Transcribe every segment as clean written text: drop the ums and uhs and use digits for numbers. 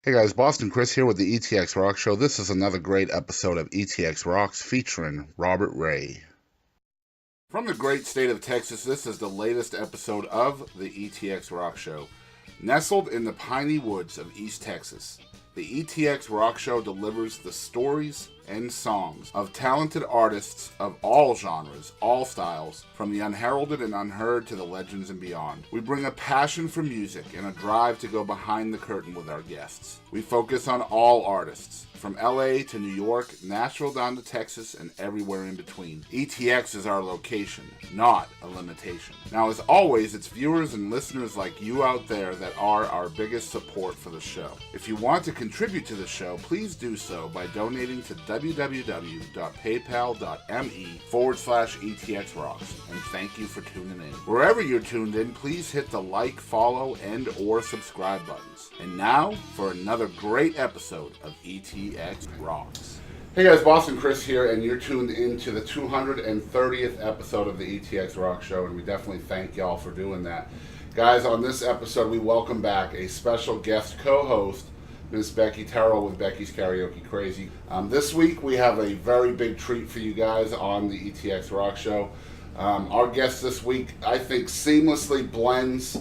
Hey guys, Boston Chris here with the ETX ROCKS Show. This is another great episode of ETX Rocks featuring Robert Ray. From the great state of Texas, this is the latest episode of the ETX ROCKS Show. Nestled in the piney woods of East Texas, the ETX ROCKS Show delivers the stories and songs of talented artists of all genres, all styles, from the unheralded and unheard to the legends and beyond. We bring a passion for music and a drive to go behind the curtain with our guests. We focus on all artists, from LA to New York, Nashville down to Texas, and everywhere in between. ETX is our location, not a limitation. Now, as always, it's viewers and listeners like you out there that are our biggest support for the show. If you want to contribute to the show, please do so by donating to www.paypal.me/ETXRocks. And thank you for tuning in. Wherever you're tuned in, please hit the like, follow, and or subscribe buttons. And now for another great episode of ETX Rocks. Hey guys, Boston Chris here, and you're tuned into the 230th episode of the ETX ROCKS Show, and we definitely thank y'all for doing that. Guys, on this episode, we welcome back a special guest co-host, Miss Becky Terrell with Becky's Karaoke Krazy. This week, we have a very big treat for you guys on the ETX ROCKS Show. Our guest this week, I think, seamlessly blends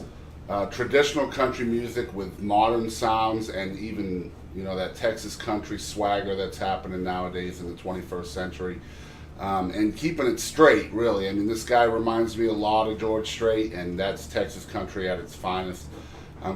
traditional country music with modern sounds and even, you know, that Texas country swagger that's happening nowadays in the 21st century. And keeping it straight, really. I mean, this guy reminds me a lot of George Strait, and that's Texas country at its finest.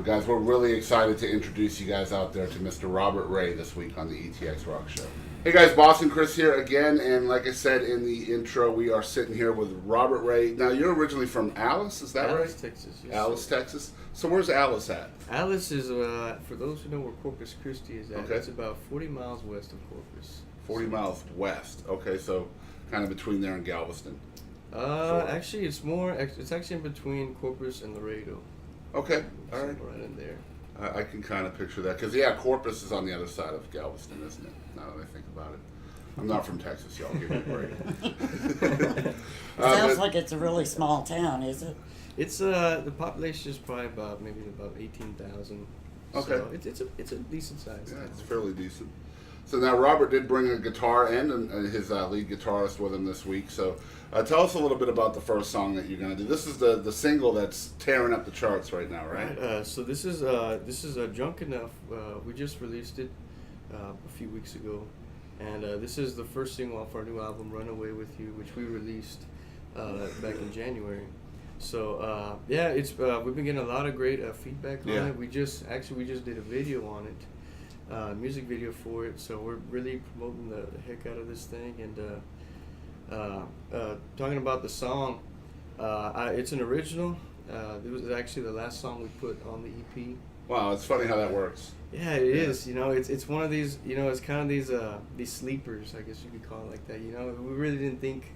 Guys, we're really excited to introduce you guys out there to Mr. Robert Ray this week on the ETX ROCKS Show. Hey guys, Boston Chris here again, and like I said in the intro, we are sitting here with Robert Ray. Now, you're originally from Alice, is that right? Alice, Texas. Yes, Alice, sir. Texas. So where's Alice at? Alice is, for those who know where Corpus Christi is at, Okay. it's about 40 miles west of Corpus. 40 miles west. Okay, so kind of between there and Galveston. Actually, it's actually in between Corpus and Laredo. Okay, all right. Right in there. I can kind of picture that, because yeah, Corpus is on the other side of Galveston, isn't it? Now that I think about it. I'm not from Texas, y'all. Give me a break. Sounds like it's a really small town, is it? It's the population is probably about 18,000. Okay. So it's a decent size. Yeah, it's fairly decent. So now Robert did bring a guitar and his lead guitarist with him this week. So tell us a little bit about the first song that you're going to do. This is the single that's tearing up the charts right now, right? So this is Drunk Enough. We just released it a few weeks ago, and this is the first single off our new album, Runaway With You, which we released back in January. So yeah, it's we've been getting a lot of great feedback on it. We just did a video on it. Music video for it, so we're really promoting the heck out of this thing. And talking about the song, it's an original. It was actually the last song we put on the EP. Wow, it's funny how that works. Yeah, it is. You know, it's one of these. You know, it's kind of these sleepers, I guess you could call it like that. You know, we really didn't think.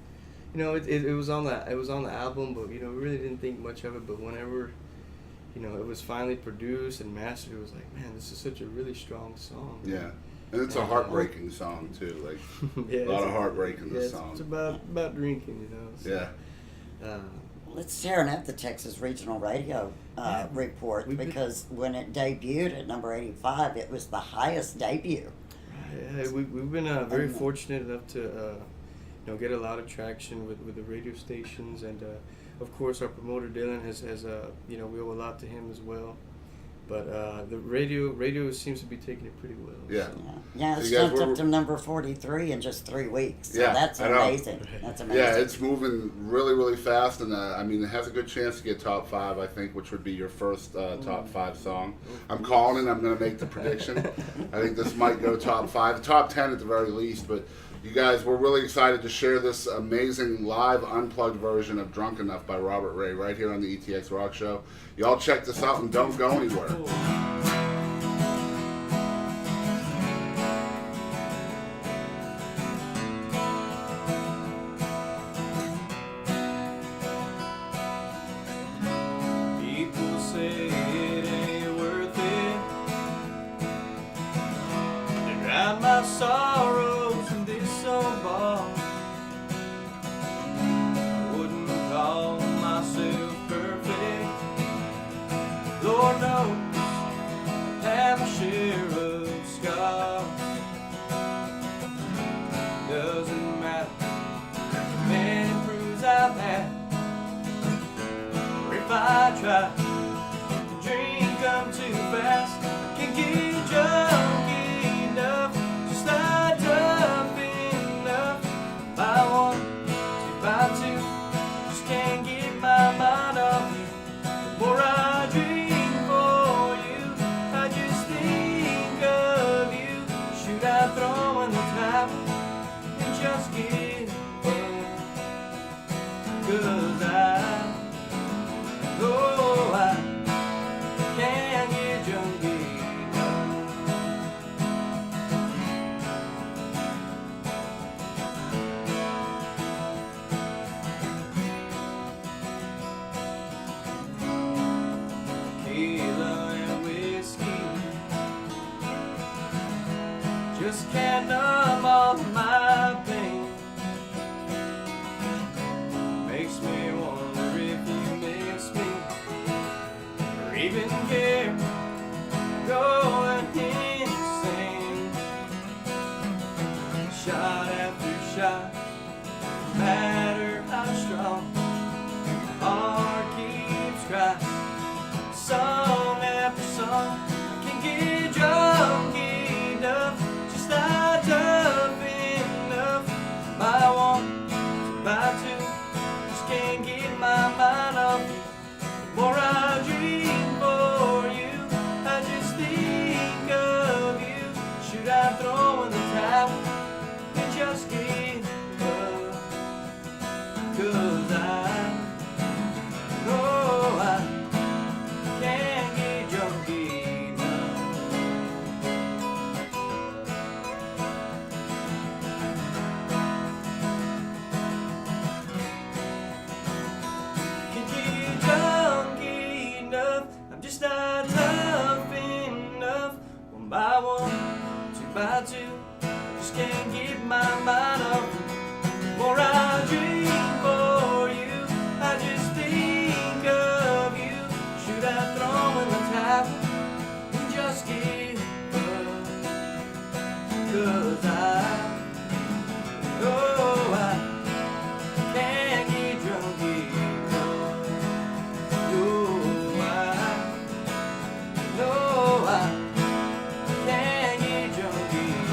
You know, it was on the album, but you know, we really didn't think much of it. But whenever, you know, it was finally produced and mastered, it was like, man, this is such a really strong song. Yeah, and it's a heartbreaking song too. Like yeah, a lot of heartbreak in this song. It's about drinking, you know. So, yeah. Well, it's tearing up the Texas Regional Radio report, because when it debuted at number 85, it was the highest debut. Yeah, we've been very fortunate enough to you know, get a lot of traction with the radio stations, and of course our promoter Dylan has you know, we owe a lot to him as well. But the radio seems to be taking it pretty well. Yeah. So. Yeah, it's jumped up to number 43 in just 3 weeks. So that's amazing. That's amazing. Yeah, it's moving really, really fast, and I mean, it has a good chance to get top 5, I think, which would be your first top 5 song. I'm calling it. I'm going to make the prediction. I think this might go top 5, top 10 at the very least, but you guys, we're really excited to share this amazing live unplugged version of Drunk Enough by Robert Ray right here on the ETX ROCKS Show. Y'all check this out and don't go anywhere. People say it ain't worth it to drown my sorrows in this old bar. I wouldn't call myself perfect, Lord knows I've had my share of just can't numb all of my pain. Makes me wonder if you miss me, or even care. Going insane, shot after shot, no matter how strong, my heart keeps crying. Song after song, I can't get drunk enough, just not tough enough. My one, my two, just can't get my mind off you. The more I dream for you, I just think of you. Should I throw in the towel and just give up? 'Cause I know I can't get drunk enough. Can't get drunk enough. I'm just not tough enough. One by one, two by two, just can't get my mind off you. The more I dream for you, I just think of you. Should I throw in the towel and just give up? 'Cause I know I can't get drunk enough. No, I know I can't get drunk enough.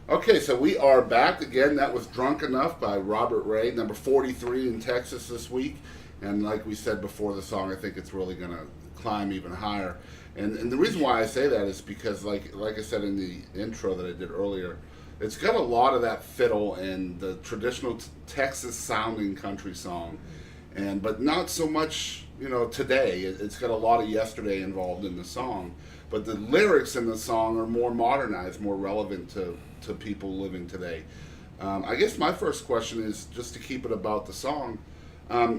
Okay, so we are back again. That was Drunk Enough by Robert Ray, number 43 in Texas this week. And like we said before the song, I think it's really going to climb even higher. And the reason why I say that is because, like I said in the intro that I did earlier, it's got a lot of that fiddle and the traditional Texas-sounding country song, but not so much, today. It's got a lot of yesterday involved in the song, but the lyrics in the song are more modernized, more relevant to people living today. I guess my first question is just to keep it about the song.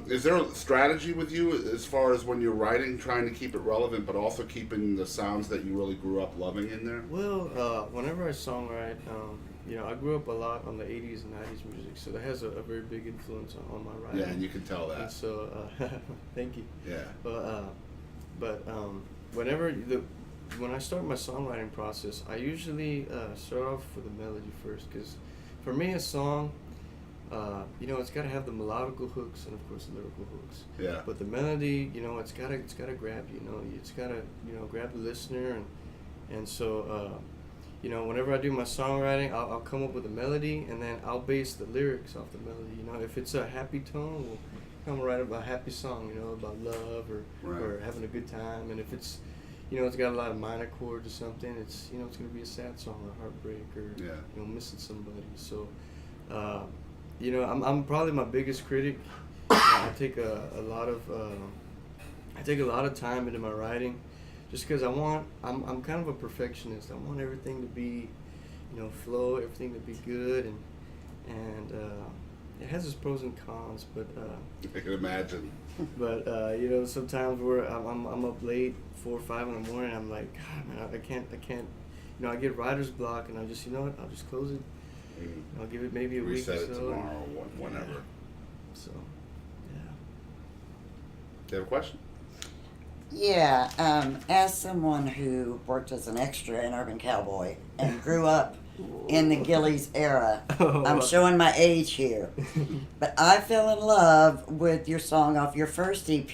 Is there a strategy with you as far as when you're writing, trying to keep it relevant, but also keeping the sounds that you really grew up loving in there? Well, whenever I songwrite, I grew up a lot on the 80s and 90s music, so that has a very big influence on my writing. Yeah, and you can tell that. And so, thank you. Yeah. But when I start my songwriting process, I usually start off with the melody first, because for me, a song, it's got to have the melodical hooks and of course the lyrical hooks. Yeah. But the melody, it's got to grab you. It's got to grab the listener, and so whenever I do my songwriting, I'll come up with a melody, and then I'll base the lyrics off the melody. If it's a happy tone, we'll come write about a happy song, about love or having a good time, and if it's it's got a lot of minor chords or something, it's going to be a sad song or heartbreak or missing somebody. So I'm probably my biggest critic. I take a lot of time into my writing, just because I'm kind of a perfectionist. I want everything to be, flow, everything to be good, and it has its pros and cons. But I can imagine. But sometimes where I'm up late, 4 or 5 in the morning, I'm like, God, man, I can't. I get writer's block, and I just, I'll just close it. I'll give it maybe a week or so. Reset it tomorrow or whenever. Yeah. So, yeah. Do you have a question? Yeah, as someone who worked as an extra in Urban Cowboy and grew up in the Gillies era, I'm showing my age here, but I fell in love with your song off your first EP,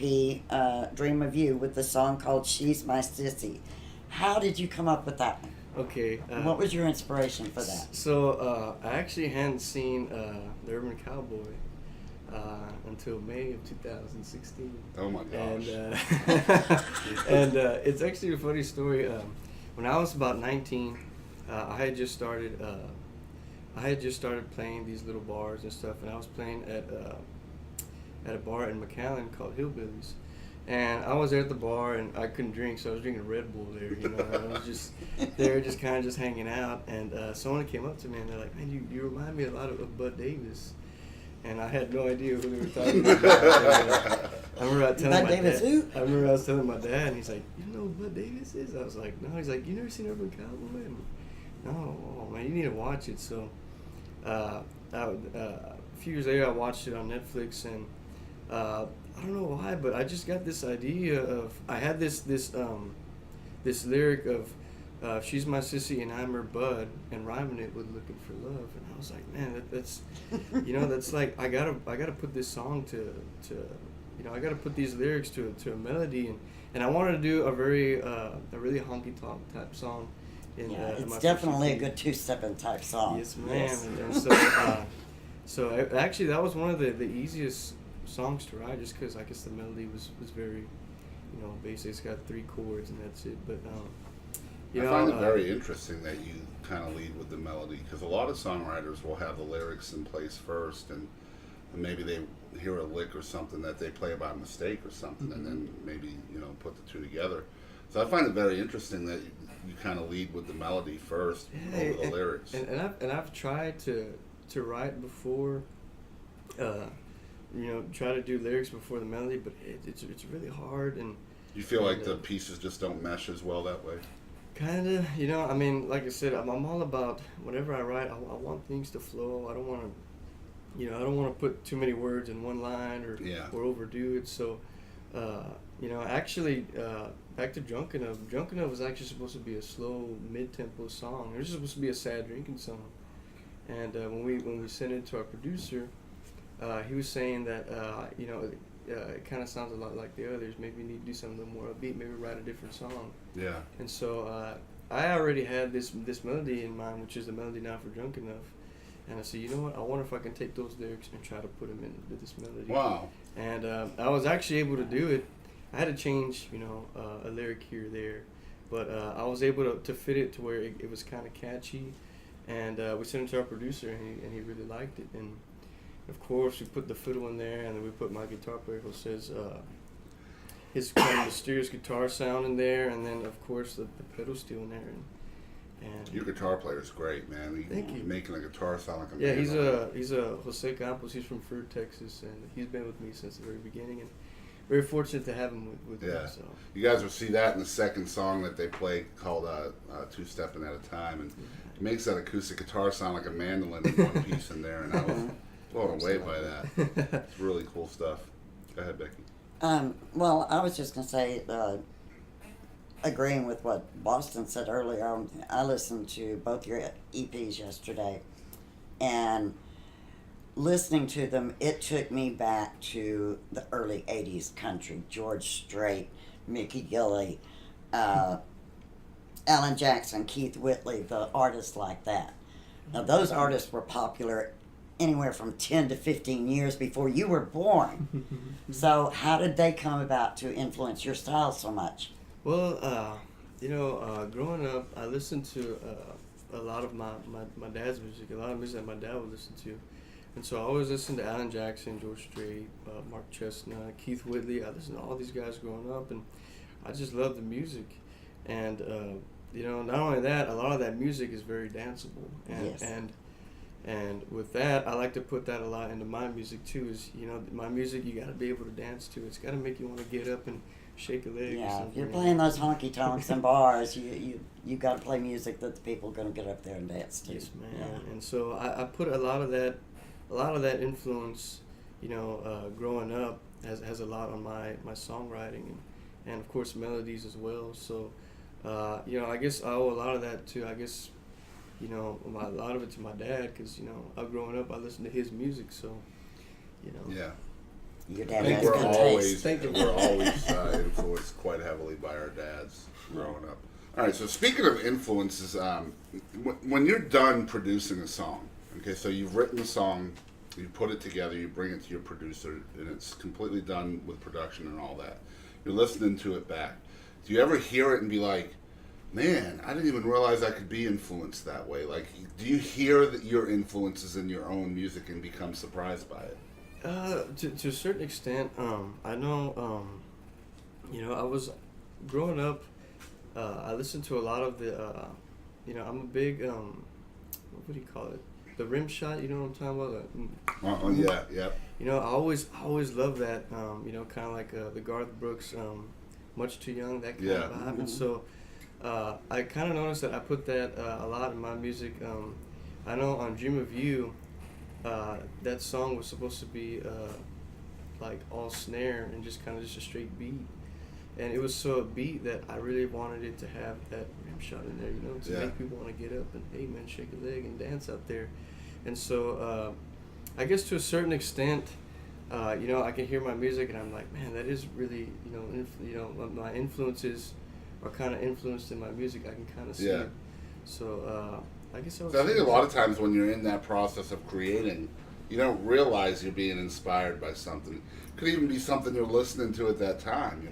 Dream of You, with the song called She's My Sissy. How did you come up with that one? Okay. What was your inspiration for that? So I actually hadn't seen the Urban Cowboy until May of 2016. Oh my gosh. And it's actually a funny story. When I was about 19, I had just started playing these little bars and stuff, and I was playing at a bar in McAllen called Hillbillies, And I was there at the bar, and I couldn't drink, so I was drinking Red Bull there. You know, I was just there, just kind of just hanging out. And someone came up to me, and they're like, "Man, you remind me a lot of Bud Davis." And I had no idea who they were talking about. I remember I was telling Bud Davis dad, who? I remember I was telling my dad, and he's like, "You know who Bud Davis is?" I was like, "No." He's like, "You never seen Urban Cowboy?" And, no, oh, man, you need to watch it. So, a few years later, I watched it on Netflix, and I don't know why, but I just got this idea of, I had this lyric of she's my sissy and I'm her bud, and rhyming it with looking for love, and I was like, man, that's you know, that's like, I gotta put this song to you know, I gotta put these lyrics to a melody, and I wanted to do a really honky tonk type song. It's definitely a good two-stepping type song. Yes, ma'am. Yes. And so actually that was one of the easiest songs to write, just because I guess the melody was very, you know, basic. It's got 3 chords and that's it. But you know, I find it very interesting that you kind of lead with the melody, because a lot of songwriters will have the lyrics in place first, and maybe they hear a lick or something that they play by mistake or something, and then maybe, you know, put the two together. So I find it very interesting that you kind of lead with the melody first over the lyrics. And I've tried to write before, you know, try to do lyrics before the melody, but it's really hard. And you feel like the pieces just don't mesh as well that way? Kind of, you know. I mean, like I said, I'm all about, whenever I write, I want things to flow. I don't want to, you know, I don't want to put too many words in one line or overdo it. So, you know, actually, back to Drunk Enough. Drunk Enough was actually supposed to be a slow, mid-tempo song. It was supposed to be a sad drinking song. And when we sent it to our producer, he was saying that, you know, it kind of sounds a lot like the others. Maybe we need to do something a little more upbeat. Maybe write a different song. Yeah. And so I already had this melody in mind, which is the melody now for Drunk Enough. And I said, you know what? I wonder if I can take those lyrics and try to put them into this melody. Wow. And I was actually able to do it. I had to change, you know, a lyric here or there, but I was able to fit it to where it was kind of catchy. And we sent it to our producer, and he really liked it. And of course, we put the fiddle in there, and then we put my guitar player, Jose's his kind of mysterious guitar sound in there, and then of course the pedal steel in there. And your guitar player is great, man. Thank you. Making a guitar sound like a yeah, man. he's a Jose Campos. He's from Fruit, Texas, and he's been with me since the very beginning, and very fortunate to have him with me. So. You guys will see that in the second song that they play called Two Stepping at a Time, and it makes that acoustic guitar sound like a mandolin in one piece in there, and I was blown away by that. It's really cool stuff. Go ahead, Becky. Well, I was just going to say, agreeing with what Boston said earlier, I listened to both your EPs yesterday, and listening to them, it took me back to the early 80s country. George Strait, Mickey Gilley, Alan Jackson, Keith Whitley, the artists like that. Now, those artists were popular anywhere from 10 to 15 years before you were born. So how did they come about to influence your style so much? Well, you know, growing up, I listened to a lot of my dad's music, a lot of music that my dad would listen to. And so I always listened to Alan Jackson, George Strait, Mark Chestnut, Keith Whitley. I listened to all these guys growing up, and I just loved the music. And, you know, not only that, a lot of that music is very danceable. And, yes. And with that, I like to put that a lot into my music too. Is, you know, my music, you got to be able to dance to. It's got to make you want to get up and shake a leg. Yeah, or something. if you're playing those honky tonks and bars, you got to play music that the people are going to get up there and dance to. Yes, man. Yeah. And so I put a lot of that influence, you know, growing up has a lot on my songwriting and of course melodies as well. So, you know, I guess I owe a lot of that to, I guess, you know, a lot of it to my dad, because, you know, growing up I listened to his music, so, you know. Yeah. Your I dad think has we're good always taste. influenced quite heavily by our dads growing up. All right, so speaking of influences, when you're done producing a song, okay, so you've written the song, you put it together, you bring it to your producer, and it's completely done with production and all that. You're listening to it back. Do you ever hear it and be like, man, I didn't even realize I could be influenced that way? Like, do you hear your influences in your own music and become surprised by it? To a certain extent, I know I was growing up. I listened to a lot of the. I'm a big what do you call it? The rim shot. You know what I'm talking about? Yeah. I always loved that. Kind of like the Garth Brooks, Much Too Young, that kind of vibe. And so I kind of noticed that I put that a lot in my music. I know on Dream of You, that song was supposed to be like all snare and just kind of just a straight beat. And it was so upbeat that I really wanted it to have that rim shot in there, to make people want to get up and, hey man, shake a leg and dance out there. And so I guess to a certain extent, I can hear my music and I'm like, man, that is really, my influences are kind of influenced in my music. I can kind of see it. So I guess I think a lot of times when you're in that process of creating, you don't realize you're being inspired by something. Could even be something you're listening to at that time,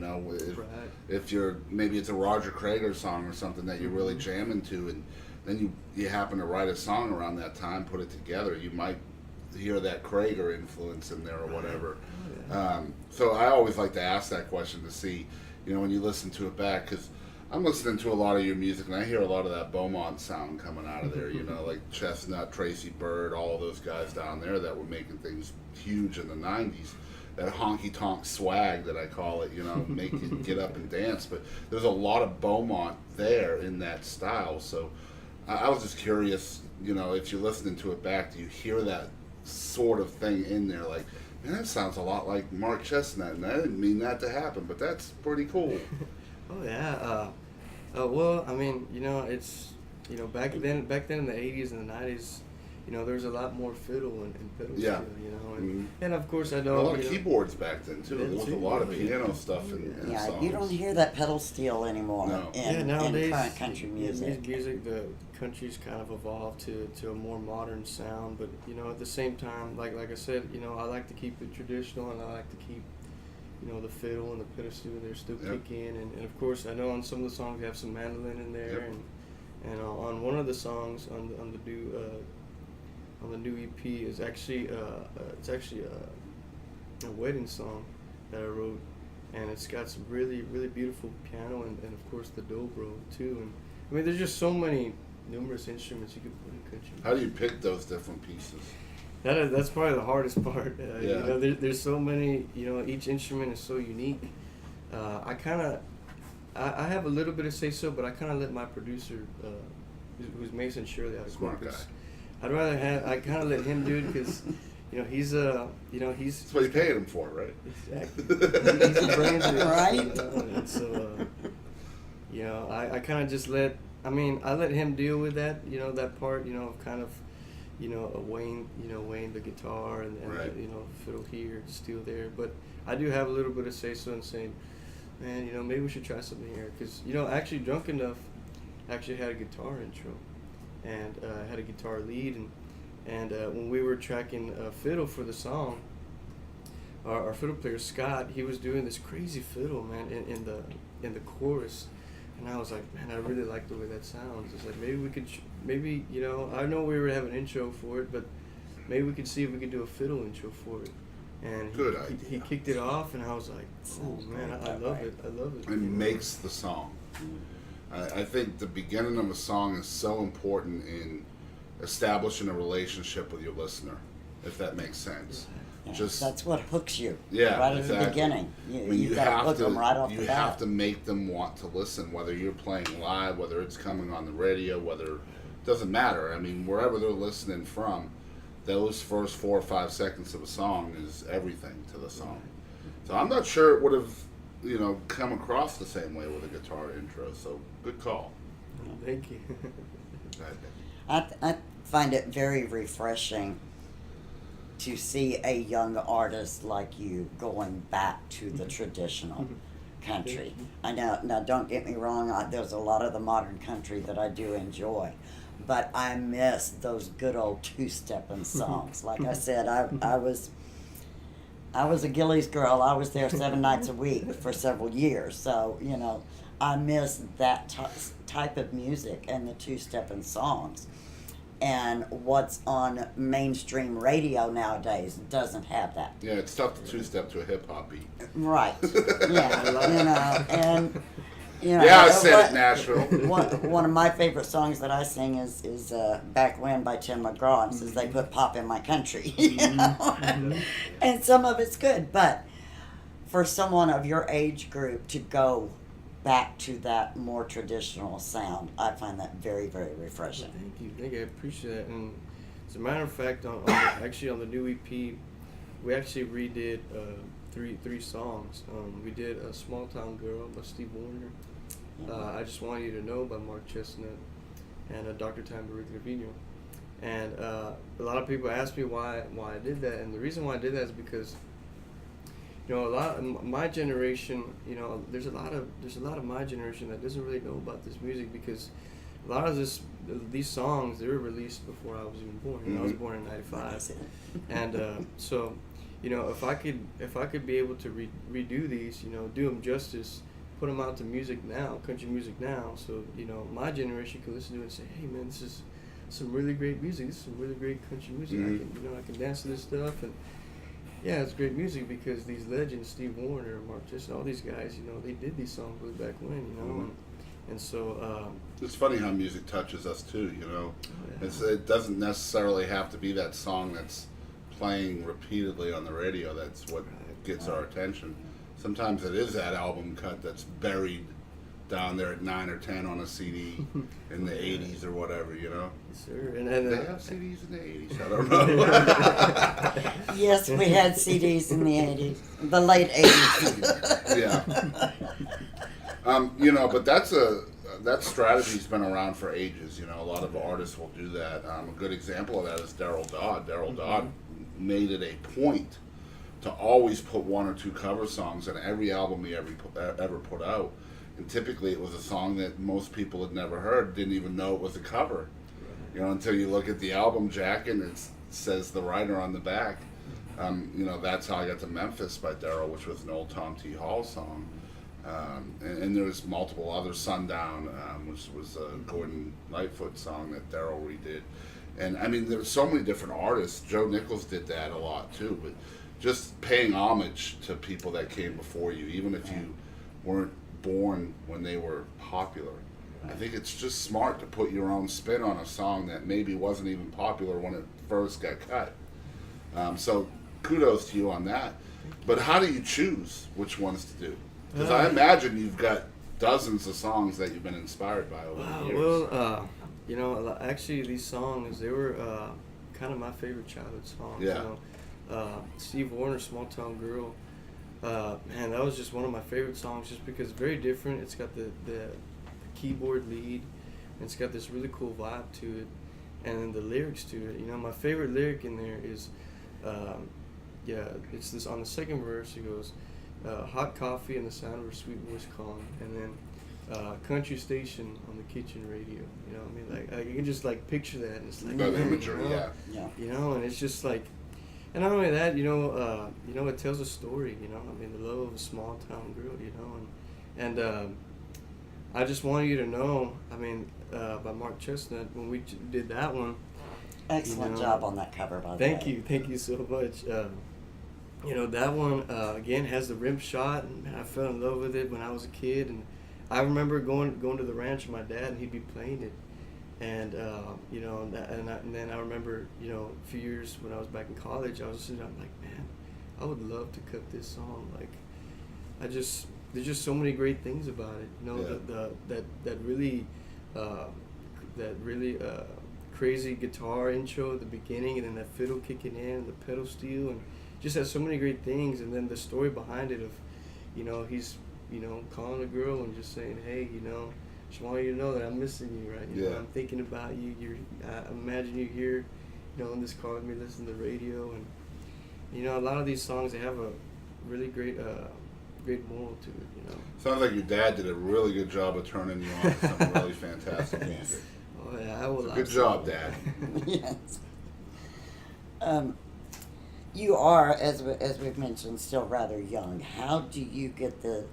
if you're, maybe it's a Roger Krager song or something that you're really jamming to, and then you happen to write a song around that time, put it together, you might hear that Krager influence in there or whatever. So I always like to ask that question to see, when you listen to it back, because I'm listening to a lot of your music and I hear a lot of that Beaumont sound coming out of there, like Chestnut, Tracy Byrd, all those guys down there that were making things huge in the 90s. That honky-tonk swag that I call it, make you get up and dance. But there's a lot of Beaumont there in that style. So I was just curious, if you're listening to it back, do you hear that sort of thing in there? Like, man, that sounds a lot like Mark Chestnut, and I didn't mean that to happen, but that's pretty cool. Oh, yeah. Well, I mean, it's, back then in the 80s and the 90s, there was a lot more fiddle and pedal steel, and of course I know a lot of keyboards back then too. There was a lot of piano stuff in songs. You don't hear that pedal steel anymore in current country music. The country's kind of evolved to a more modern sound, but at the same time, like I said, I like to keep it traditional, and I like to keep the fiddle and the pedal steel there still kick in, and of course I know on some of the songs we have some mandolin in there, and on one of the songs on the new EP is actually it's actually a wedding song that I wrote, and it's got some really beautiful piano and of course the dobro too. And I mean, there's just so many numerous instruments you could put in country. How do you pick those different pieces? That's probably the hardest part. There's so many. Each instrument is so unique. I have a little bit of say so, but I kind of let my producer, who's Mason Shirley out of Corpus. I kind of let him do it because, he's That's what you paid him for, right? Exactly. He's the brains of it, right? And so, I kind of just I let him deal with that, that part, kind of, weighing the guitar and fiddle here, steel there. But I do have a little bit of say so in saying, man, maybe we should try something here, because actually Drunk Enough actually had a guitar intro. And had a guitar lead, and when we were tracking fiddle for the song, our fiddle player Scott, he was doing this crazy fiddle, man, in the chorus, and I was like, man, I really like the way that sounds. It's like maybe we could, I know we were having an intro for it, but maybe we could see if we could do a fiddle intro for it. And he kicked it off, and I was like, oh man, I love it. It makes the song. I think the beginning of a song is so important in establishing a relationship with your listener, if that makes sense. Yeah, that's what hooks you. Yeah, right exactly. at the beginning. You got to hook them right off the bat. You have to make them want to listen, whether you're playing live, whether it's coming on the radio, whether it doesn't matter. I mean, wherever they're listening from, those first 4 or 5 seconds of a song is everything to the song. So I'm not sure it would have come across the same way with a guitar intro. So good call. Thank you. I find it very refreshing to see a young artist like you going back to the traditional country. I know. Now, don't get me wrong. There's a lot of the modern country that I do enjoy, but I miss those good old two-stepping songs. Like I said, I was a Gillies girl. I was there 7 nights a week for several years. So, I miss that type of music and the two-stepping songs. And what's on mainstream radio nowadays doesn't have that. Yeah, it's tough to two-step to a hip-hop beat. Right. Yeah. And Yeah, I said it, Nashville. One of my favorite songs that I sing is Back When by Tim McGraw. It says they put pop in my country. And some of it's good, but for someone of your age group to go back to that more traditional sound, I find that very, very refreshing. Thank you. I appreciate that. And as a matter of fact, on the new EP, we actually redid three songs. We did a Small Town Girl by Steve Wariner, I Just Want You to Know by Mark Chestnut, and Dr. Time by Rick Trevino. And a lot of people ask me why I did that, and the reason why I did that is because, a lot of my generation, there's a lot of my generation that doesn't really know about this music, because a lot of these songs, they were released before I was even born. I was born in '95, and so, if I could be able to redo these, do them justice, put them out to music now, country music now, so my generation can listen to it and say, hey man, this is some really great music. This is some really great country music. I can dance to this stuff, and yeah, it's great music because these legends, Steve Wariner, Mark Chestnut, all these guys, they did these songs way back when, and so. It's funny how music touches us too, It doesn't necessarily have to be that song that's playing repeatedly on the radio. That's what gets our attention. Sometimes it is that album cut that's buried down there at 9 or 10 on a CD in the 80s or whatever, Yes, sir. And they have CDs in the 80s. I don't know. Yes, we had CDs in the 80s, the late 80s. Yeah. But that strategy's been around for ages. A lot of artists will do that. A good example of that is Daryl Dodd. Daryl Dodd made it a point to always put one or two cover songs on every album he ever put out. And typically it was a song that most people had never heard, didn't even know it was a cover. Until you look at the album jacket and it says the writer on the back. That's how I got to Memphis by Daryl, which was an old Tom T. Hall song. And there was multiple other, Sundown, which was a Gordon Lightfoot song that Daryl redid. And I mean, there were so many different artists. Joe Nichols did that a lot too, but just paying homage to people that came before you, even if you weren't born when they were popular. I think it's just smart to put your own spin on a song that maybe wasn't even popular when it first got cut. So kudos to you on that. But how do you choose which ones to do? Because I imagine you've got dozens of songs that you've been inspired by over the years. Well, actually these songs, they were kind of my favorite childhood songs. Yeah. Steve Wariner, Small Town Girl, man, that was just one of my favorite songs just because it's very different. It's got the keyboard lead, and it's got this really cool vibe to it, and then the lyrics to it. My favorite lyric in there is, it's this, on the second verse, it goes, hot coffee and the sound of her sweet voice calling, and then country station on the kitchen radio. You can just like picture that, and it's like imagery, yeah. And it's just like, and not only that, it tells a story. The love of a small town girl. And I Just Want You to Know. By Mark Chestnut. When we did that one. Excellent job on that cover, by the way. Thank you so much. That one again has the rim shot, and I fell in love with it when I was a kid. And I remember going to the ranch with my dad, and he'd be playing it. And then I remember, a few years when I was back in college, I was sitting there, I'm like, man, I would love to cut this song. Like, there's just so many great things about it. That really crazy guitar intro at the beginning, and then that fiddle kicking in, and the pedal steel, and just has so many great things. And then the story behind it of, he's, calling a girl and just saying, hey, just want you to know that I'm missing you, right? I'm thinking about you. I imagine you here, in this car with me, listening to the radio, and a lot of these songs, they have a really great moral to it. Sounds like your dad did a really good job of turning you on to some really fantastic music. Oh yeah, I will. Good job, Dad. Yes. You are, as we've mentioned, still rather young. How do you get the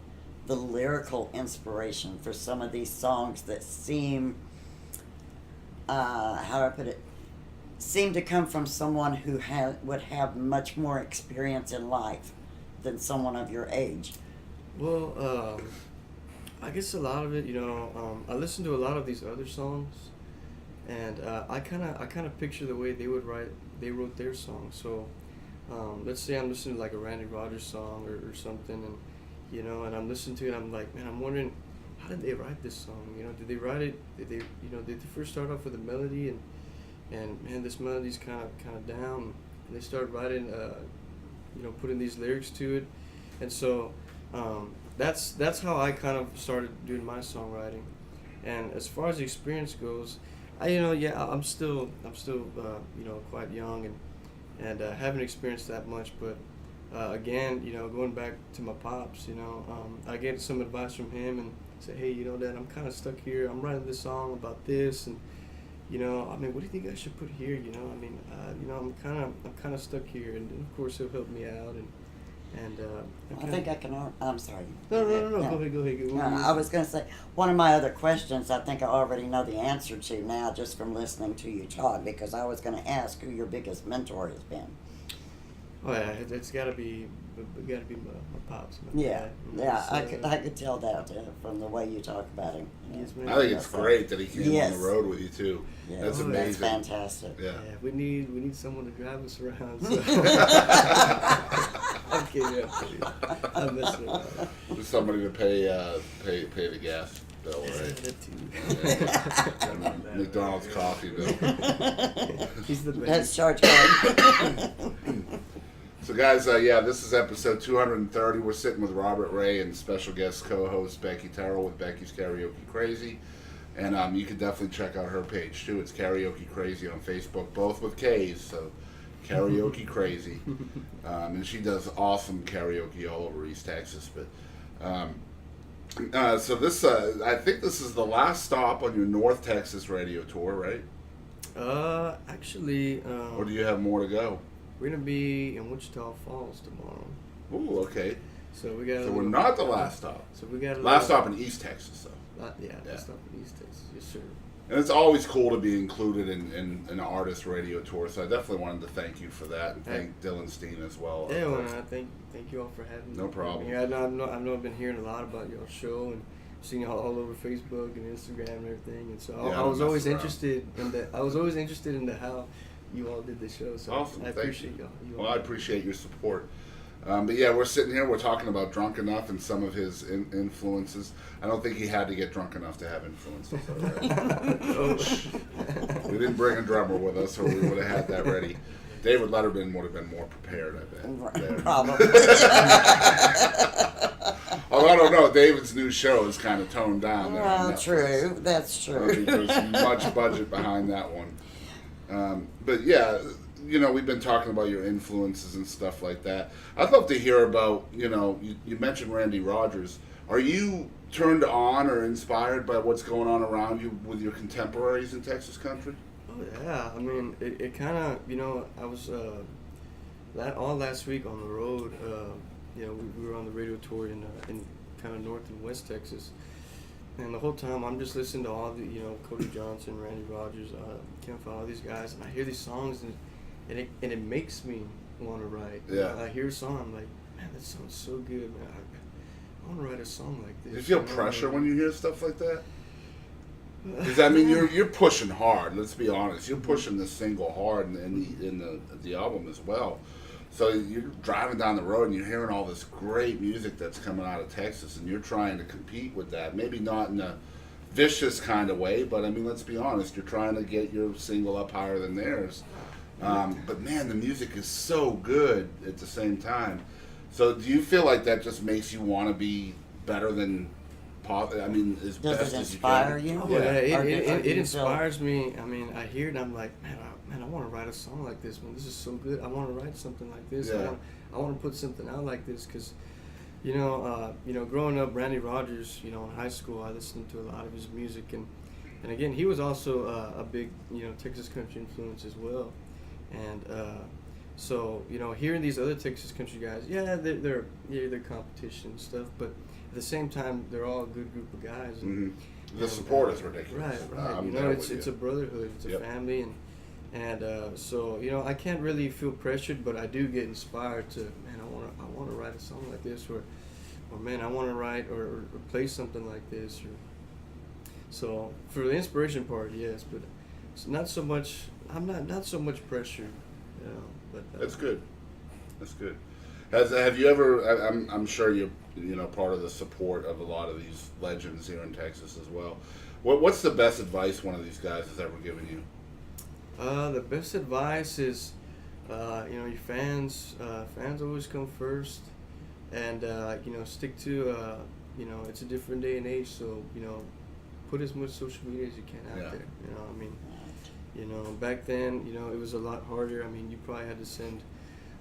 lyrical inspiration for some of these songs that seem, how do I put it, seem to come from someone who would have much more experience in life than someone of your age? Well, I guess a lot of it, I listen to a lot of these other songs, and I kind of picture the way they wrote their songs. So, let's say I'm listening to like a Randy Rogers song or something, and and I'm listening to it, I'm like, man, I'm wondering, how did they write this song? Did they write it? Did they first start off with a melody, and man, this melody's kind of down, and they start writing, putting these lyrics to it, and so that's how I kind of started doing my songwriting. And as far as the experience goes, I'm still quite young and haven't experienced that much, but again, going back to my pops, I get some advice from him and say, hey, Dad, I'm kind of stuck here. I'm writing this song about this, and what do you think I should put here? I'm kind of stuck here, and of course he'll help me out, and I think I can. I'm sorry. No. Go ahead. No, I was going to say, one of my other questions I think I already know the answer to now just from listening to you talk, because I was going to ask who your biggest mentor has been. Oh yeah, it's got to be my pops. Yeah, I could tell that from the way you talk about him. Yes, I think it's great that he came on the road with you too. Yeah, that's amazing. That's fantastic. Yeah, we need someone to drive us around. So. I'm kidding. I'm messing around. Just somebody to pay the gas bill, right? Yeah. McDonald's coffee bill. He's the best. That's charge card. So guys, this is episode 230. We're sitting with Robert Ray and special guest co-host Becky Terrell with Becky's Karaoke Krazy. And you can definitely check out her page too. It's Karaoke Krazy on Facebook, both with K's, so Karaoke Krazy. And she does awesome karaoke all over East Texas. But so this, I think this is the last stop on your North Texas radio tour, right? Actually. Or do you have more to go? We're gonna be in Wichita Falls tomorrow. Ooh, okay. So we got. So we're not the last stop. So we got. Last stop in East Texas, though. Last stop in East Texas, yes, sir. And it's always cool to be included in an artist radio tour. So I definitely wanted to thank you for that, and thank Dylan Steen as well. Yeah, well, thank you all for having me. No problem. Yeah, I know I've been hearing a lot about your show and seeing y'all all over Facebook and Instagram and everything, and so I was always interested in that. I was always interested in how you all did the show, so awesome. I appreciate y'all. Well, I appreciate your support. But yeah, we're sitting here, we're talking about Drunk Enough and some of his influences. I don't think he had to get drunk enough to have influences. We didn't bring a drummer with us, or we would have had that ready. David Letterman would have been more prepared, I bet. Probably. Although I don't know, David's new show is kind of toned down. Well, true. That's true. There's much budget behind that one. But yeah, we've been talking about your influences and stuff like that. I'd love to hear about, you mentioned Randy Rogers. Are you turned on or inspired by what's going on around you with your contemporaries in Texas country? Oh yeah, I mean, it kind of, I was all last week on the road. We were on the radio tour in kind of North and West Texas. And the whole time I'm just listening to all the, Cody Johnson, Randy Rogers, Ken Fowler, all these guys, and I hear these songs, and it makes me want to write. Yeah. I hear a song, I'm like, man, that sounds so good, man. I want to write a song like this. Do you feel pressure when you hear stuff like that? Because I mean, you're pushing hard. Let's be honest. You're pushing this single hard, in the album as well. So you're driving down the road and you're hearing all this great music that's coming out of Texas, and you're trying to compete with that. Maybe not in a vicious kind of way, but I mean, let's be honest. You're trying to get your single up higher than theirs. But man, the music is so good at the same time. So do you feel like that just makes you want to be better than pop? I mean, as best as you can? Does it inspire you? Yeah, it inspires me. I mean, I hear it, I'm like, man, I want to write a song like this, man. This is so good. I want to write something like this. Yeah. I want to put something out like this, because, growing up, Randy Rogers, in high school, I listened to a lot of his music, and again, he was also a big, Texas country influence as well, and so hearing these other Texas country guys, they're competition and stuff, but at the same time, they're all a good group of guys. And, The support is ridiculous. Right. It's a brotherhood. It's a family, And so, you know, I can't really feel pressured, but I do get inspired to, man, I want to write a song like this, or man, I want to write or play something like this. Or, so for the inspiration part, yes, but it's not so much. I'm not so much pressure, you know. But That's good. That's good. Have you ever? I'm sure you're part of the support of a lot of these legends here in Texas as well. What's the best advice one of these guys has ever given you? The best advice is, your fans. Fans always come first, and stick to. It's a different day and age, so put as much social media as you can out there. Back then, it was a lot harder. I mean, you probably had to send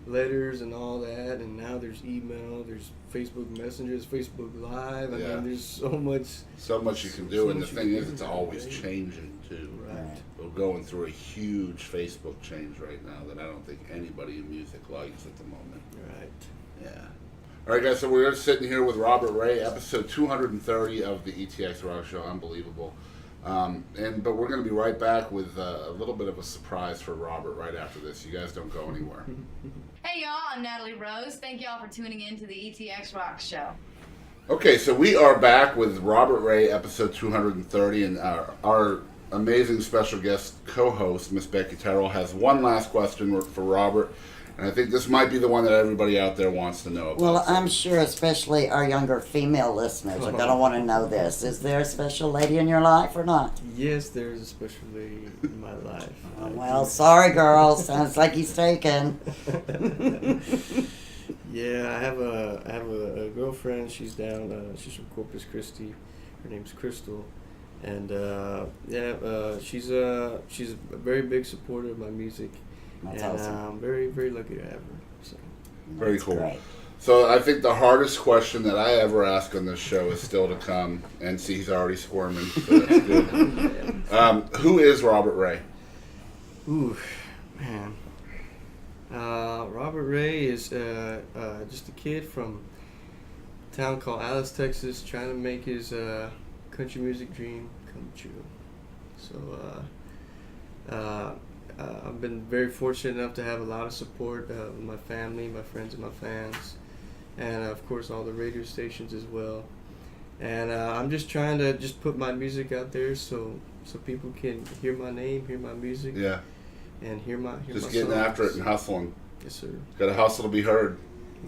letters and all that, and now there's email, there's Facebook Messengers, Facebook Live. I mean, there's so much you can do, and the thing is, it's always changing too. Right. We're going through a huge Facebook change right now that I don't think anybody in music likes at the moment. Right. Yeah. All right, guys. So we're sitting here with Robert Ray, episode 230 of the ETX ROCKS Show. Unbelievable. But we're going to be right back with a little bit of a surprise for Robert right after this. You guys don't go anywhere. Hey y'all, I'm Natalie Rose. Thank y'all for tuning in to the ETX ROCKS Show. Okay, so we are back with Robert Ray, episode 230, and our amazing special guest co-host, Miss Becky Terrell, has one last question for Robert, and I think this might be the one that everybody out there wants to know about. Well, I'm sure especially our younger female listeners are going to want to know this. Is there a special lady in your life or not? Yes, there's a special lady in my life. Well, sorry, girls. Sounds like he's taken. Yeah, I have a girlfriend. She's down. She's from Corpus Christi. Her name's Crystal, and she's a very big supporter of my music. That's and awesome. I'm very, very lucky to have her. So. Very That's cool. great. So I think the hardest question that I ever ask on this show is still to come, and see, he's already squirming, so that's good. Who is Robert Ray? Ooh, man. Robert Ray is just a kid from a town called Alice, Texas, trying to make his country music dream come true. So I've been very fortunate enough to have a lot of support of my family, my friends, and my fans, and of course all the radio stations as well. And I'm just trying to put my music out there so people can hear my name, hear my music. Yeah. And hear my Just getting songs. after it and hustling. Yes, sir. Got to hustle to be heard.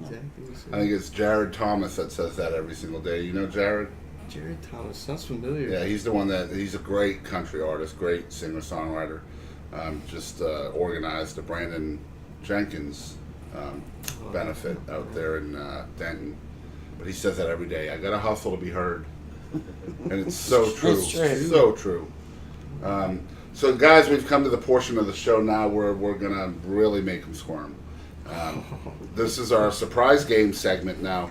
Exactly. Yes, sir. I think it's Jared Thomas that says that every single day. You know Jared? Jared Thomas sounds familiar. Yeah, he's the one he's a great country artist, great singer-songwriter. Organized a Brandon Jenkins benefit out there in Denton. But he says that every day. I got to hustle to be heard. And it's so true. It's true. So true. So, guys, we've come to the portion of the show now where we're going to really make them squirm. This is our surprise game segment now.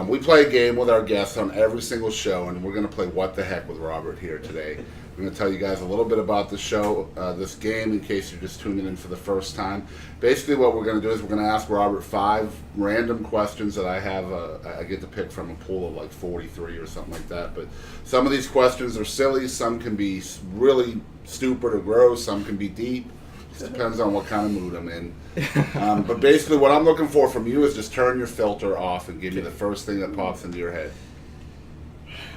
We play a game with our guests on every single show, and we're going to play What the Heck with Robert here today. I'm going to tell you guys a little bit about the show, this game, in case you're just tuning in for the first time. Basically, what we're going to do is we're going to ask Robert 5 random questions that I have. I get to pick from a pool of like 43 or something like that. But some of these questions are silly. Some can be really stupid or gross. Some can be deep. It depends on what kind of mood I'm in. But basically, what I'm looking for from you is just turn your filter off and give me the first thing that pops into your head.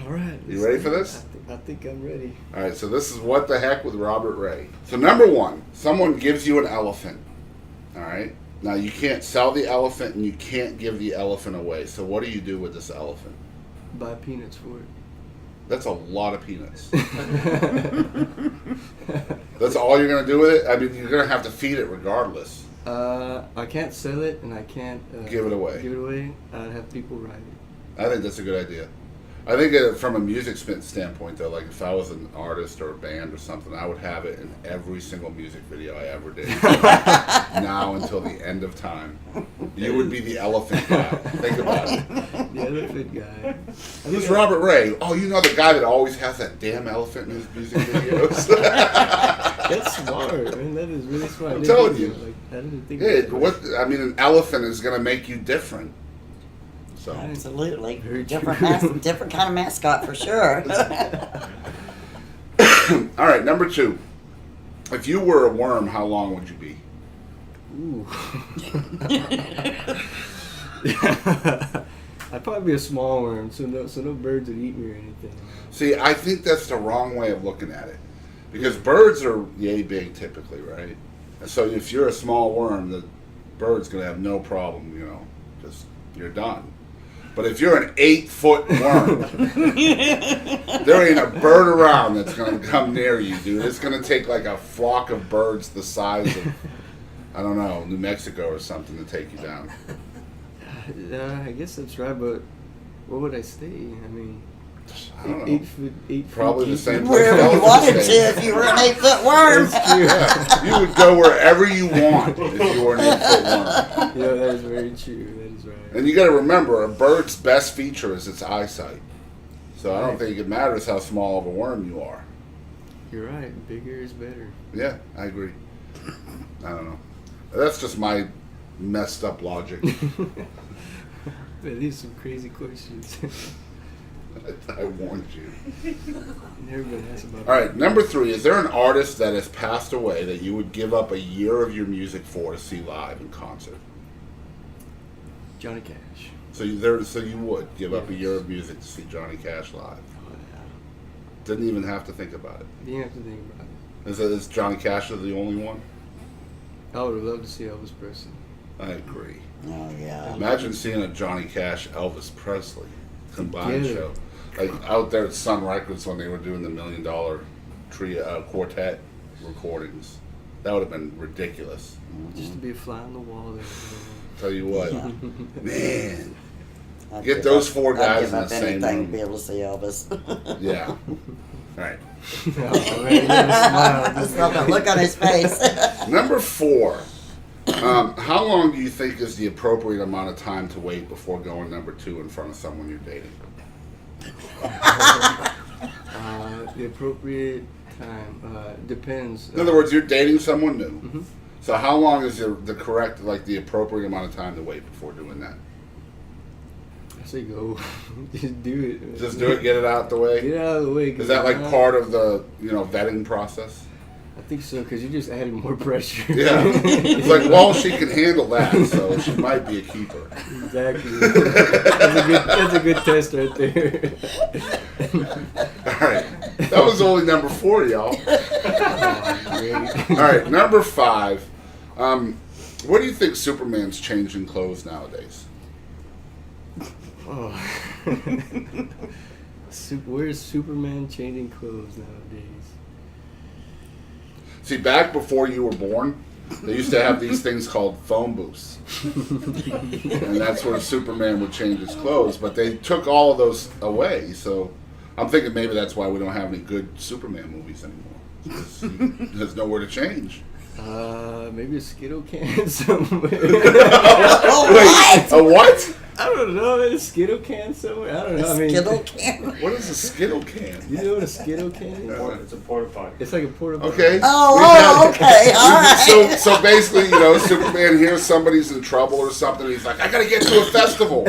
All right. You ready for this? I think I'm ready. All right, so this is What the Heck with Robert Ray. So number 1, someone gives you an elephant. All right? Now, you can't sell the elephant and you can't give the elephant away. So what do you do with this elephant? Buy peanuts for it. That's a lot of peanuts. That's all you're going to do with it? I mean, you're going to have to feed it regardless. I can't sell it and I can't Give it away. Give it away. I'd have people write it. I think that's a good idea. I think from a music standpoint, though, like if I was an artist or a band or something, I would have it in every single music video I ever did. Now until the end of time. You would be the elephant guy. Think about it. The elephant guy. Who's Robert Ray? Oh, you know the guy that always has that damn elephant in his music videos? That's smart, man. That is really smart. I'm telling you. I didn't think Yeah, about that. I mean, an elephant is going to make you different. So. Absolutely. Very Different, true. different kind of mascot for sure. All right, number 2. If you were a worm, how long would you be? Ooh. I'd probably be a small worm, so no birds would eat me or anything. See, I think that's the wrong way of looking at it. Because birds are yay big typically, right? And so if you're a small worm, the bird's going to have no problem, just you're done. But if you're an 8-foot worm, there ain't a bird around that's going to come near you, dude. It's going to take like a flock of birds the size of, I don't know, New Mexico or something to take you down. I guess that's right, but where would I stay? I mean, I don't know. 8 foot. Probably the same place. Wherever you wanted to if you were an 8-foot worm. That's true. Yeah, you would go wherever you want if you were an 8-foot worm. Yeah, that is very true. That is right. And you got to remember, a bird's best feature is its eyesight. So I don't think it matters how small of a worm you are. You're right. Bigger is better. Yeah, I agree. I don't know. That's just my messed up logic. These are some crazy questions. I warned you. Never been asked about. All right, number 3. Is there an artist that has passed away that you would give up a year of your music for to see live in concert? Johnny Cash. So you would give up a year of music to see Johnny Cash live? Oh, yeah. Didn't even have to think about it. You have to think about it. Is Johnny Cash the only one? I would have loved to see Elvis Presley. I agree. Oh, yeah. Imagine seeing a Johnny Cash, Elvis Presley combined Together. show. Like out there at Sun Records when they were doing the $1 Million trio quartet recordings. That would have been ridiculous. Just to be a fly on the wall there. Tell you what, Yeah. man. I'd Get give those up- 4 I'd guys give in the up same anything room. to be able to see Elvis. Yeah. All right. Oh, man, you gotta smile. Just love the look on his face. Number 4. How long do you think is the appropriate amount of time to wait before going number 2 in front of someone you're dating? The appropriate time depends. In other words, you're dating someone new. Mhm. So how long is the correct, like the appropriate amount of time to wait before doing that? I say go. Just do it. Just do it, get it out the way? Get out of the way. 'cause Is that like if not, part of the, vetting process? I think so, because you're just adding more pressure. Yeah. It's like, well, she can handle that, so she might be a keeper. Exactly. That's a good test right there. All right. That was only number 4, y'all. Oh, great. All right, number 5. What do you think Superman's changing clothes nowadays? Oh. Where's Superman changing clothes nowadays? See, back before you were born, they used to have these things called phone booths. And that's where Superman would change his clothes. But they took all of those away. So I'm thinking maybe that's why we don't have any good Superman movies anymore. 'Cause he has nowhere to change. Maybe a Skittle can somewhere. Wait, a what? I don't know, a Skittle can somewhere. I don't know. I mean, Skittle can. What is a Skittle can? You know what a Skittle can is? It's a porta potty. It's like a porta potty. Okay. Oh, okay, all right. So basically, Superman hears somebody's in trouble or something, and he's like, I gotta get to a festival.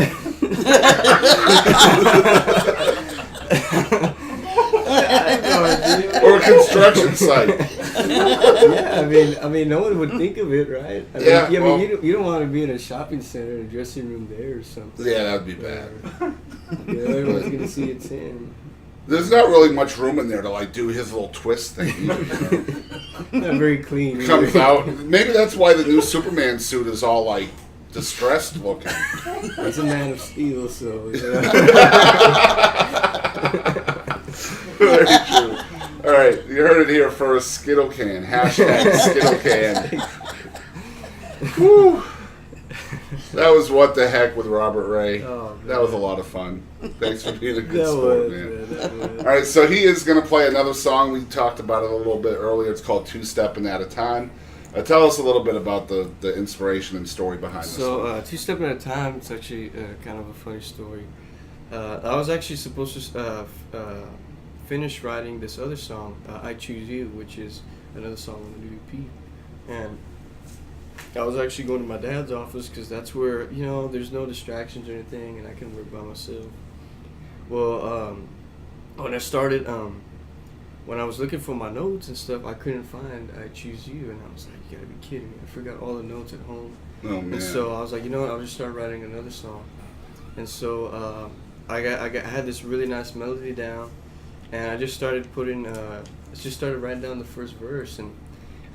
Or a construction site. Yeah, I mean, no one would think of it, right? Yeah, well- you don't want to be in a shopping center, in a dressing room there or something. Yeah, that'd be bad. Everyone's gonna see it's him. There's not really much room in there to like do his little twist thing. Not very clean. He comes out. Maybe that's why the new Superman suit is all like distressed looking. He's a Man of Steel, so. Very true. All right, you heard it here first. Skittle can. Hashtag Skittle can. Whew. That was What the Heck with Robert Ray. Oh, man. That was a lot of fun. Thanks for being a good That sport, was, man. that was. All right, so he is going to play another song. We talked about it a little bit earlier. It's called Two Stepping at a Time. Tell us a little bit about the inspiration and story behind this So, song. Two Stepping at a Time, it's actually kind of a funny story. I was actually supposed to finish writing this other song, I Choose You, which is another song on the new EP. And I was actually going to my dad's office because that's where, there's no distractions or anything and I can work by myself. Well, when I started when I was looking for my notes and stuff, I couldn't find I Choose You, and I was like, you gotta be kidding me. I forgot all the notes at home. Oh, man. And so I was like, you know what, I'll just start writing another song. And so I had this really nice melody down, and I just started writing down the first verse, and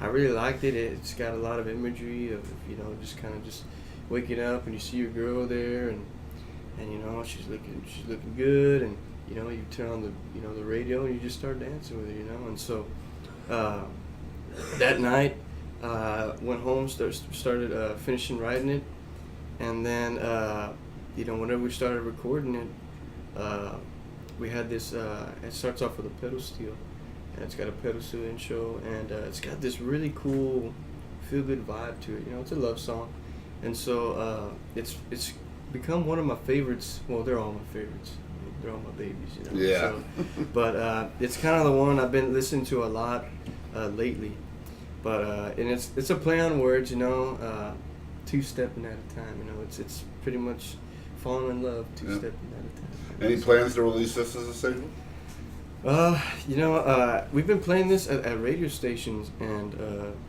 I really liked it. It's got a lot of imagery of, you know, just kind of just waking up and you see your girl there, and you know, she's looking good, and you know, you turn on the radio and you just start dancing with her, you know. And so that night, went home, started finishing writing it, and then you know, whenever we started recording it, we had this. It starts off with a pedal steel, and it's got a pedal steel intro, and it's got this really cool, feel good vibe to it. You know, it's a love song, and so it's become one of my favorites. Well, they're all my favorites. They're all my babies, you know. Yeah. So, but it's kind of the one I've been listening to a lot lately. But and it's a play on words, you know. Two-stepping at a time, you know. It's pretty much falling in love, two-stepping at a time. Any plans to release this as a single? You know, we've been playing this at radio stations, and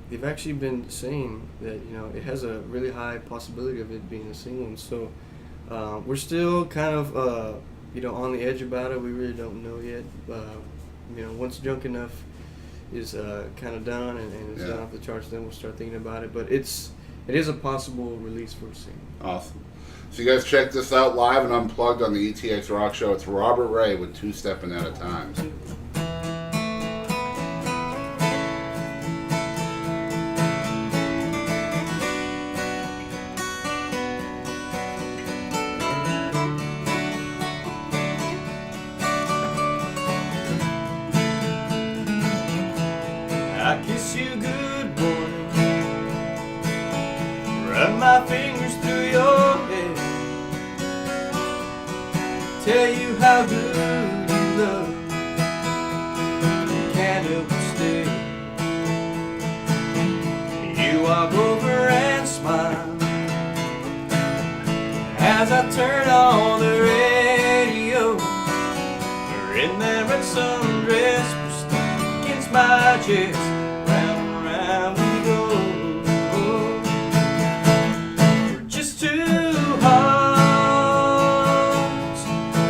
they've actually been saying that, you know, it has a really high possibility of it being a single. And so we're still kind of, you know, on the edge about it. We really don't know yet. You know, once Drunk Enough is kind of done and it's done off the charts, then we'll start thinking about it. But it is a possible release for a single. Awesome. So you guys check this out live and unplugged on the ETX Rock Show. It's Robert Ray with Two-Stepping at a Time. I kiss you good morning, run my fingers through your hair, tell you how good you look, can't help but stare. You walk over and smile as I turn on the radio. You're in that red sundress pressed against my chest. Round and round we go. We're just two hearts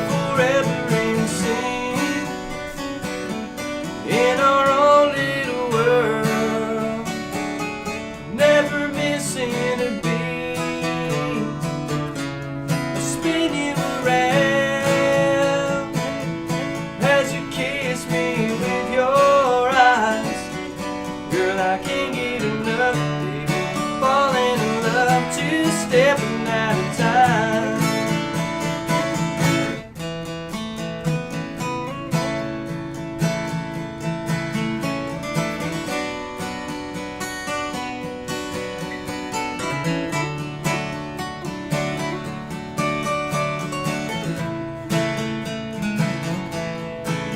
forever in sync in our own little world, never missing a beat. I spin you around as you kiss me with your eyes. Girl, I can't get enough, baby. Falling in love, two-stepping at a time.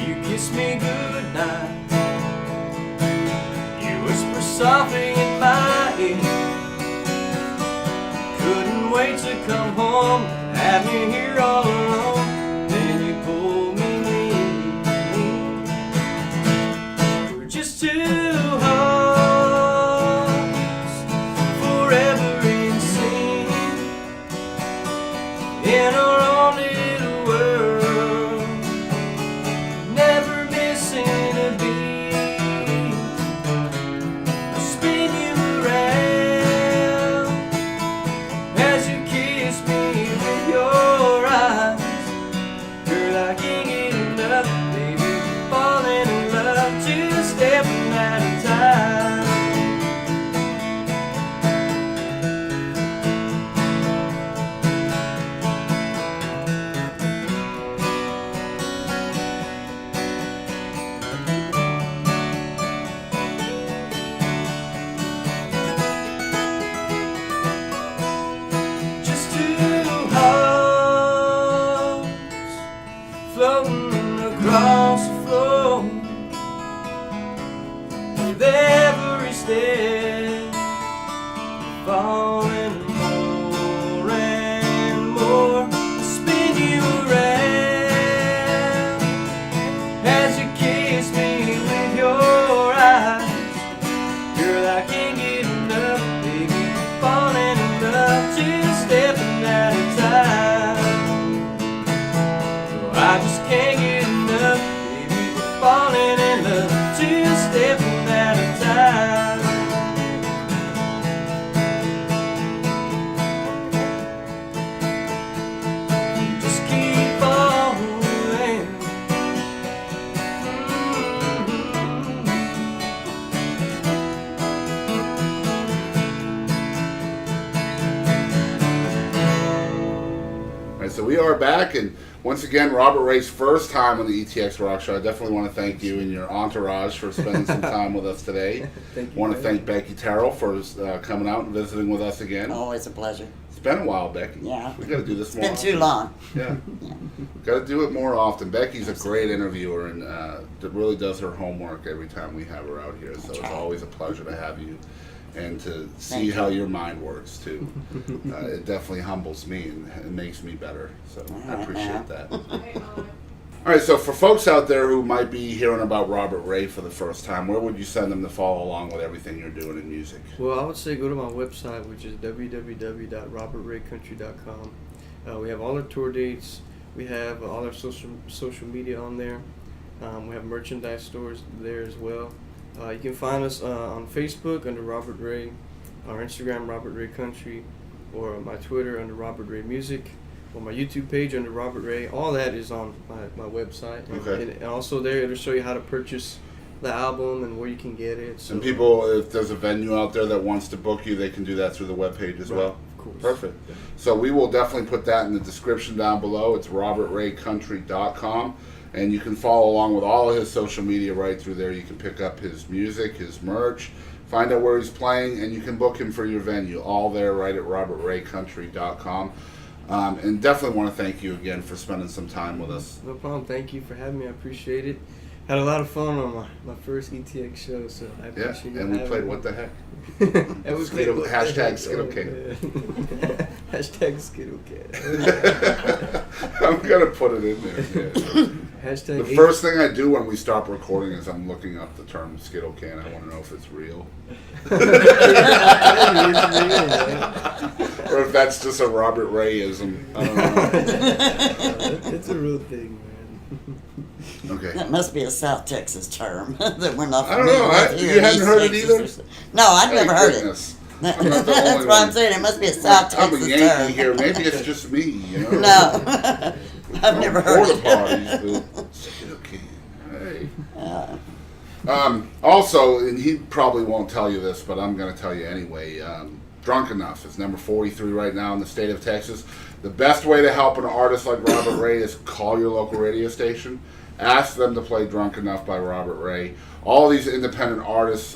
You kiss me goodnight, you whisper softly in my ear. Couldn't wait to come home, have me here all alone. Then you pull me in. We're just two hearts forever in sync in our own little world, never missing a beat. I spin you around as you kiss me with your eyes. We are back, and once again, Robert Ray's first time on the ETX ROCKS Show. I definitely want to thank you and your entourage for spending some time with us today. Thank you. I want to thank Becky Terrell for coming out and visiting with us again. Always a pleasure. It's been a while, Becky. Yeah. We got to do this It's more been often. too long. Yeah. Got to do it more often. Becky's a great interviewer and really does her homework every time we have her out here. So it's always a pleasure to have you and to see how your mind works too. It definitely humbles me and it makes me better. So I appreciate that. All right, so for folks out there who might be hearing about Robert Ray for the first time, where would you send them to follow along with everything you're doing in music? Well, I would say go to my website, which is www.robertraycountry.com. We have all our tour dates. We have all our social media on there. We have merchandise stores there as well. You can find us on Facebook under Robert Ray, our Instagram Robert Ray Country, or my Twitter under Robert Ray Music, or my YouTube page under Robert Ray. All that is on my website. Okay. And also there it'll show you how to purchase the album and where you can get it. So, And people, if there's a venue out there that wants to book you, they can do that through the webpage as well? Of course. Perfect. So we will definitely put that in the description down below. It's robertraycountry.com. And you can follow along with all of his social media right through there. You can pick up his music, his merch, find out where he's playing, and you can book him for your venue. All there right at robertraycountry.com. And definitely want to thank you again for spending some time with us. No problem. Thank you for having me. I appreciate it. Had a lot of fun on my first ETX show, so I Yeah, appreciate it. and we played What the Heck? And we played Skittle- What the hashtag Heck. Skittlecade. Yeah. Hashtag Skittlecade. I'm going to put it in there. Yeah. Hashtag The first thing I do when we stop recording is I'm looking up the term Skittle can. I want to know if it's real. Or if that's just a Robert Rayism. I don't know. It's a real thing, man. Okay. That must be a South Texas term that we're not I don't familiar know. with here You in hadn't East heard it Texas either? or so- No, I've never heard it. Goodness. That's I'm not the what only I'm one. saying. It must be a South I'm a Texas Yankee term. here. Maybe it's just me, you know. No, I've never heard Porta it. potties, but Skittle can. Hey. Also, and he probably won't tell you this, but I'm going to tell you anyway. Drunk Enough is number 43 right now in the state of Texas. The best way to help an artist like Robert Ray is call your local radio station. Ask them to play Drunk Enough by Robert Ray. All these independent artists,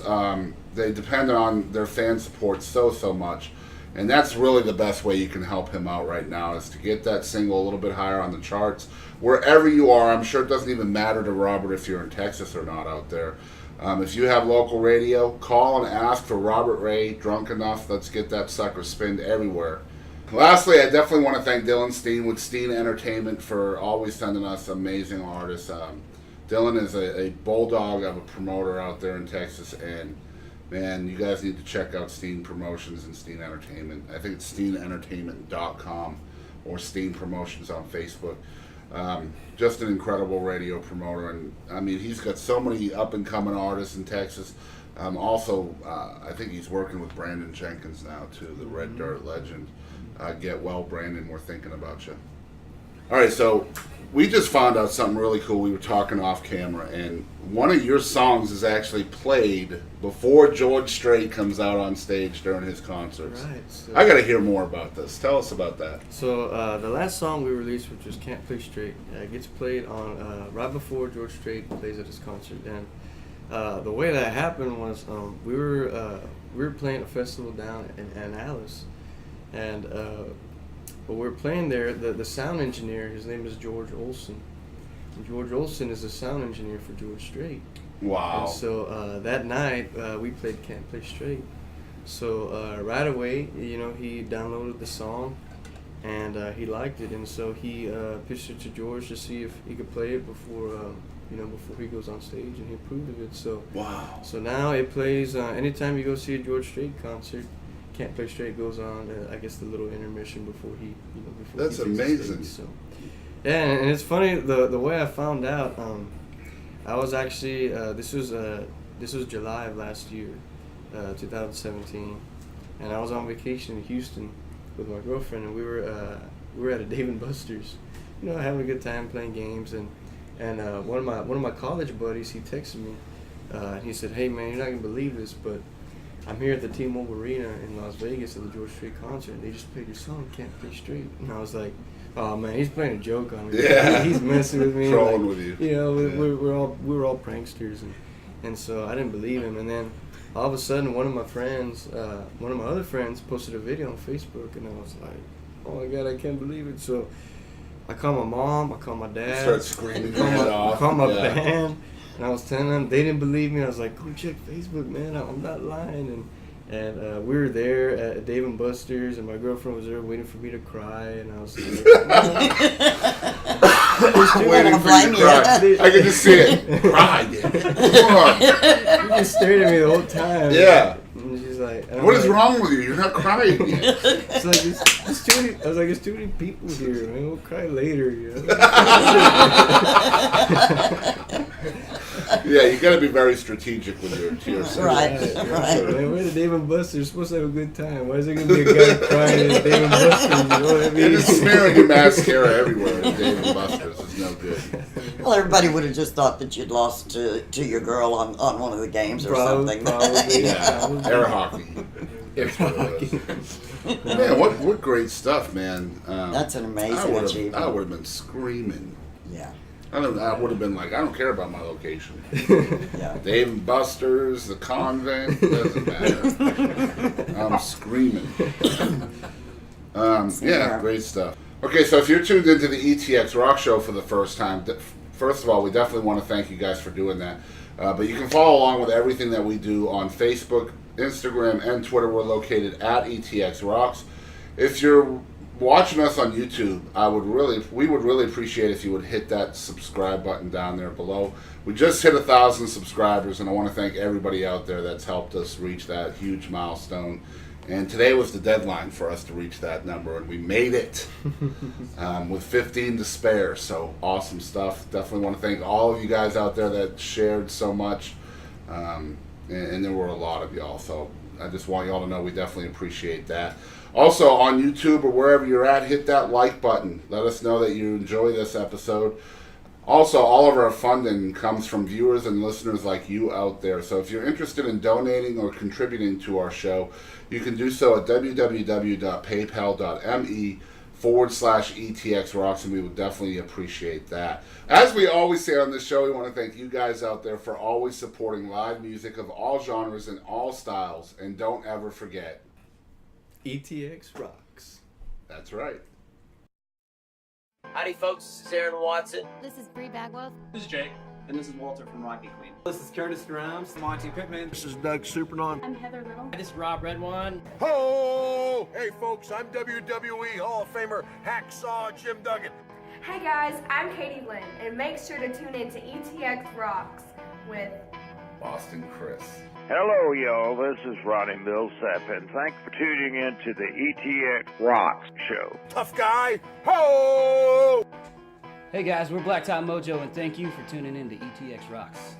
they depend on their fan support so much. And that's really the best way you can help him out right now, is to get that single a little bit higher on the charts. Wherever you are, I'm sure it doesn't even matter to Robert if you're in Texas or not out there. If you have local radio, call and ask for Robert Ray, Drunk Enough. Let's get that sucker spinned everywhere. Lastly, I definitely want to thank Dylan Steen with Steen Entertainment for always sending us amazing artists. Dylan is a bulldog of a promoter out there in Texas, and man, you guys need to check out Steen Promotions and Steen Entertainment. I think it's steenentertainment.com or Steen Promotions on Facebook. Just an incredible radio promoter, and I mean, he's got so many up-and-coming artists in Texas. Also, I think he's working with Brandon Jenkins now too, the Red Dirt legend. Get well, Brandon, we're thinking about you. All right, so we just found out something really cool. We were talking off camera, and one of your songs is actually played before George Strait comes out on stage during his concerts. Right. So, I got to hear more about this. Tell us about that. So the last song we released, which was "Can't Play Straight," gets played on right before George Strait plays at his concert. And the way that happened was we were playing a festival down in Alice, and when we were playing there, the sound engineer, his name is George Olson. And George Olson is the sound engineer for George Strait. Wow. And so that night we played "Can't Play Straight." So right away, he downloaded the song, and he liked it, and so he pitched it to George to see if he could play it before he goes on stage, and he approved of it. So Wow. So now it plays anytime you go see a George Strait concert. "Can't Play Straight" goes on. I guess the little intermission before he, before That's he takes the amazing. stage. So yeah, and it's funny the way I found out. I was actually this was July of last year, 2017, and I was on vacation in Houston with my girlfriend, and we were at a Dave & Buster's, having a good time playing games, and one of my college buddies, he texted me, and he said, "Hey man, you're not gonna believe this, but I'm here at the T-Mobile Arena in Las Vegas at the George Strait concert, and they just played your song, Can't Play Straight." And I was like, Oh man, he's playing a joke on me. Yeah. He's messing with me, Trolling with you. You know, Yeah. we're all pranksters, and so I didn't believe him. And then all of a sudden, one of my other friends, posted a video on Facebook, and I was like, oh my god, I can't believe it. So I called my mom, I called my dad, Start screaming your head off. I called my Yeah. band, and I was telling them, they didn't believe me. I was like, go check Facebook, man, I'm not lying. And we were there at Dave & Buster's, and my girlfriend was there waiting for me to cry, and I was like, Waiting for you to cry. I can just see it. Cry, yeah. Come on. she just stared at me the whole time. Yeah. And she's like, and I'm What is like, wrong with you? You're not crying yet. It's like, it's too many, I was like, there's too many people here, man. We'll cry later, you know? Yeah, you got to be very strategic with your tears. Right. Man, we're at Dave & Buster's. We're supposed to have a good time. Why is there going to be a guy crying at Dave & Buster's? You know what I You're mean? just smearing your mascara everywhere at Dave & Buster's. It's no good. Well, everybody would have just thought that you'd lost to your girl on one of the games or something. Probably. Yeah, air hockey. That's what it was. Man, what great stuff, man. That's an amazing achievement. I would have been screaming. Yeah. I would have been like, I don't care about my location. Yeah. Dave & Buster's, the convent, doesn't matter. I'm screaming. Yeah, great stuff. Okay, so if you're tuned into the ETX Rock Show for the first time, first of all, we definitely want to thank you guys for doing that. But you can follow along with everything that we do on Facebook, Instagram, and Twitter. We're located at ETX Rocks. If you're watching us on YouTube, we would really appreciate if you would hit that subscribe button down there below. We just hit 1,000 subscribers, and I want to thank everybody out there that's helped us reach that huge milestone. And today was the deadline for us to reach that number, and we made it with 15 to spare. So awesome stuff. Definitely want to thank all of you guys out there that shared so much, and there were a lot of y'all. So I just want y'all to know we definitely appreciate that. Also, on YouTube or wherever you're at, hit that like button. Let us know that you enjoy this episode. Also, all of our funding comes from viewers and listeners like you out there. So if you're interested in donating or contributing to our show, you can do so at www.paypal.me/ETXRocks, and we would definitely appreciate that. As we always say on this show, we want to thank you guys out there for always supporting live music of all genres and all styles. And don't ever forget, ETX rocks. that's right. Howdy, folks. This is Aaron Watson. This is Bree Bagwell. This is Jake. And this is Walter from Rocky Queen. This is Curtis Grimes, Monty Pittman. This is Doug Supernon. I'm Heather Little. This is Rob Redwan. Ho! Hey, folks, I'm WWE Hall of Famer Hacksaw Jim Duggan. Hey guys, I'm Katie Lynn, and make sure to tune in to ETX Rocks with Boston Chris. Hello, y'all. This is Ronnie Millsap, and thanks for tuning in to the ETX ROCKS Show. Tough guy. Ho! Hey guys, we're Blacktop Mojo, and thank you for tuning in to ETX Rocks.